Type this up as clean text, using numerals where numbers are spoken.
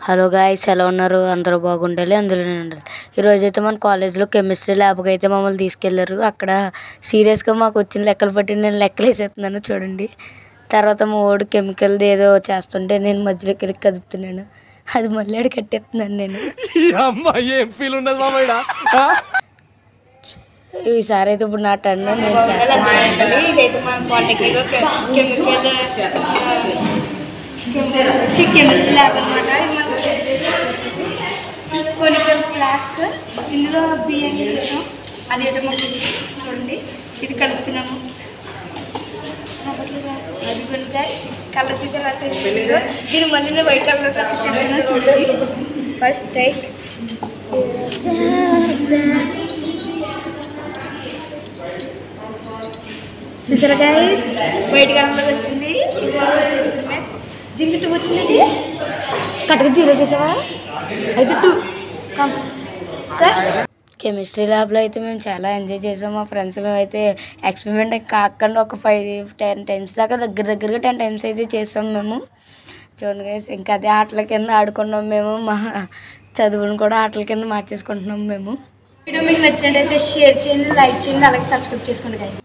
Hello guys, ఎలా ఉన్నారు? అందరూ బాగుండాలి, అందులో నేను ఉండాలి. ఈరోజైతే మన కాలేజ్లో కెమిస్ట్రీ ల్యాబ్కి అయితే మమ్మల్ని తీసుకెళ్లారు. అక్కడ సీరియస్గా మాకు వచ్చిన లెక్కలు బట్టి నేను లెక్కలు వేసేస్తున్నాను చూడండి. తర్వాత మా వాడు కెమికల్ది ఏదో చేస్తుంటే నేను మధ్యలోకి వెళ్ళి కదుపుతున్నాను. అది మళ్ళీ ఆడు కట్టేస్తున్నాను నేను. ఈసారి అయితే ఇప్పుడు నా టర్న్ నేను చేస్తాను. ఇదైతే మన పాలిటెక్నిక్ కెమిస్ట్రీ ల్యాబ్ అనమాట. కొనికల్ ఫ్లాస్క్, ఇందులో బియ్యాన్ని వేసాం. అదేటో మాకు చూడండి, ఇది కలుపుతున్నాము. అది కొన్ని గైస్ కలర్ చూసి ఎలా చేస్తుందో దీన్ని మళ్ళీ నేను వైట్ కలర్ చేస్తున్నాను చూడండి. ఫస్ట్ టేక్ చూసారా గైస్, వైట్ కలర్లో వస్తుంది. దీనికి 2 వచ్చిందండి. కరెక్ట్గా 0 చేసావా? అయితే 2 కమ్ సార్. కెమిస్ట్రీ ల్యాబ్లో అయితే మేము చాలా ఎంజాయ్ చేసాం. మా ఫ్రెండ్స్ మేమైతే ఎక్స్పెరిమెంట్ కాకుండా ఒక 5-10 టైమ్స్ దాకా దగ్గరగా 10 టైమ్స్ అయితే చేసాం మేము. చూడండి గైస్, ఇంకా అదే ఆటల కింద ఆడుకున్నాం మేము. మా చదువును కూడా ఆటల కింద మార్చేసుకుంటున్నాం మేము. వీడియో మీకు నచ్చినట్టయితే షేర్ చేయండి, లైక్ చేయండి, అలాగే సబ్స్క్రైబ్ చేసుకోండి గైస్.